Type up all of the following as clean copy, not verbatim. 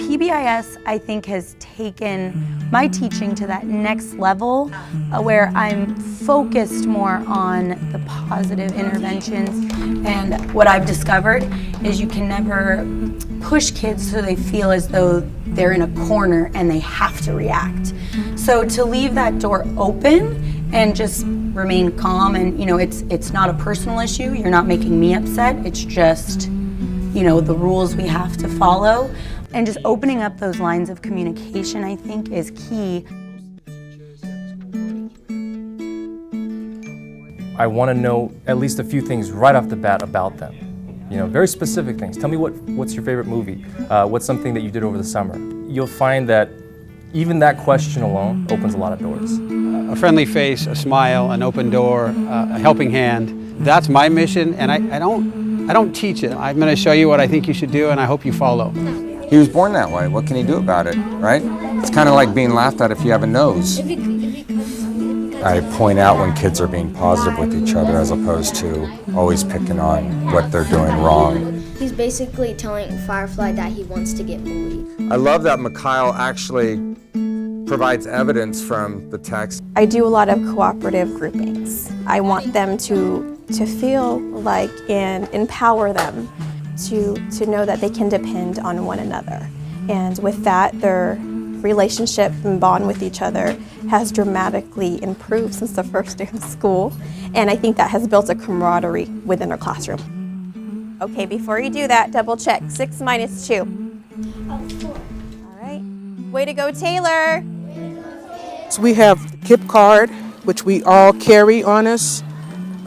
PBIS, I think, has taken my teaching to that next level where I'm focused more on the positive interventions. And what I've discovered is you can never push kids so they feel as though they're in a corner and they have to react. So to leave that door open and just remain calm, and it's not a personal issue, you're not making me upset, it's just the rules we have to follow. And just opening up those lines of communication, I think, is key. I want to know at least a few things right off the bat about them. Very specific things. Tell me what's your favorite movie? What's something that you did over the summer? You'll find that even that question alone opens a lot of doors. A friendly face, a smile, an open door, a helping hand. That's my mission, and I don't teach it. I'm going to show you what I think you should do, and I hope you follow. He was born that way. What can he do about it, right? It's kind of like being laughed at if you have a nose. I point out when kids are being positive with each other as opposed to always picking on what they're doing wrong. He's basically telling Firefly that he wants to get bullied. I love that Mikhail actually provides evidence from the text. I do a lot of cooperative groupings. I want them to feel like and empower them to know that they can depend on one another. And with that, their relationship and bond with each other has dramatically improved since the first day of school. And I think that has built a camaraderie within our classroom. Okay, before you do that, double check. 6 minus 2. 4. All right. Way to go, Taylor. So we have Kip Card, which we all carry on us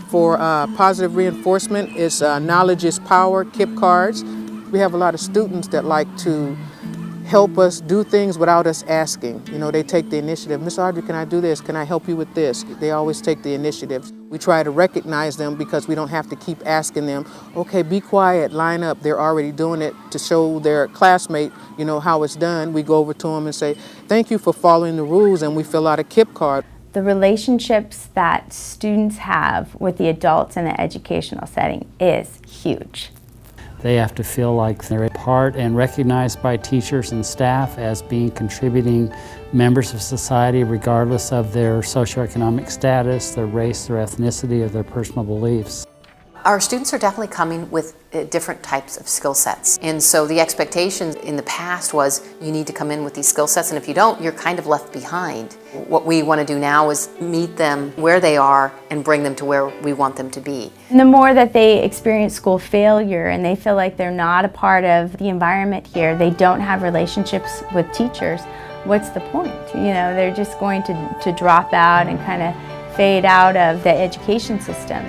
for positive reinforcement. It's knowledge is power, Kip Cards. We have a lot of students that like to help us do things without us asking. They take the initiative. Miss Audrey, can I do this? Can I help you with this? They always take the initiative. We try to recognize them because we don't have to keep asking them, okay, be quiet, line up. They're already doing it to show their classmate, how it's done. We go over to them and say, thank you for following the rules, and we fill out a Kip card. The relationships that students have with the adults in the educational setting is huge. They have to feel like they're a part and recognized by teachers and staff as being contributing members of society regardless of their socioeconomic status, their race, their ethnicity, or their personal beliefs. Our students are definitely coming with different types of skill sets. And so the expectation in the past was you need to come in with these skill sets, and if you don't, you're kind of left behind. What we want to do now is meet them where they are and bring them to where we want them to be. And the more that they experience school failure and they feel like they're not a part of the environment here, they don't have relationships with teachers, what's the point? They're just going to drop out and kind of fade out of the education system.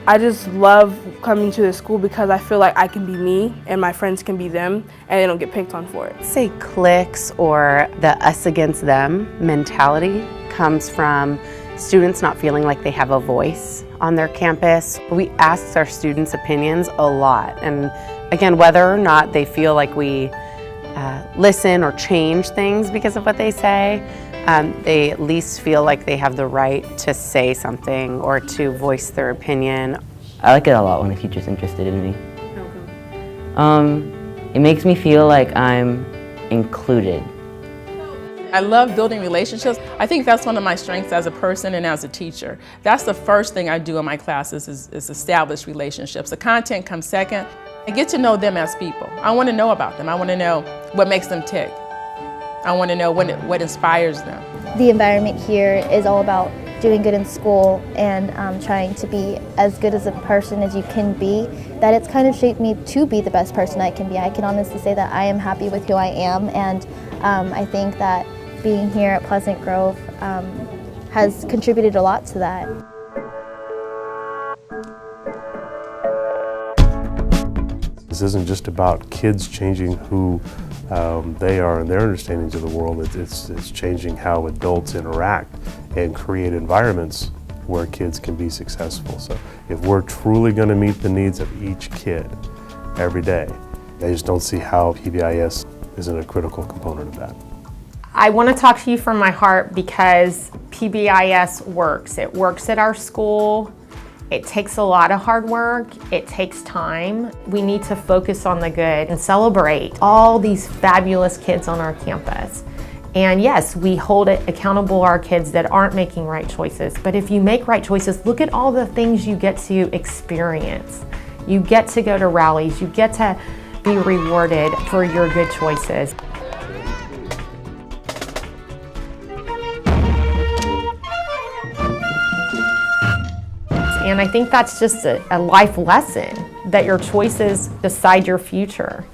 I just love coming to the school because I feel like I can be me and my friends can be them and they don't get picked on for it. Say cliques or the us against them mentality comes from students not feeling like they have a voice on their campus. We ask our students' opinions a lot, and again, whether or not they feel like we listen or change things because of what they say, they at least feel like they have the right to say something or to voice their opinion. I like it a lot when a teacher's interested in me. It makes me feel like I'm included. I love building relationships. I think that's one of my strengths as a person and as a teacher. That's the first thing I do in my classes is establish relationships. The content comes second. I get to know them as people. I want to know about them. I want to know what makes them tick. I want to know what inspires them. The environment here is all about doing good in school and trying to be as good as a person as you can be. That it's kind of shaped me to be the best person I can be. I can honestly say that I am happy with who I am, and I think that being here at Pleasant Grove has contributed a lot to that. This isn't just about kids changing who they are and their understandings of the world. It's changing how adults interact and create environments where kids can be successful. So if we're truly going to meet the needs of each kid every day, I just don't see how PBIS isn't a critical component of that. I want to talk to you from my heart because PBIS works. It works at our school. It takes a lot of hard work. It takes time. We need to focus on the good and celebrate all these fabulous kids on our campus. And yes, we hold it accountable our kids that aren't making right choices. But if you make right choices, look at all the things you get to experience. You get to go to rallies. You get to be rewarded for your good choices. And I think that's just a life lesson, that your choices decide your future.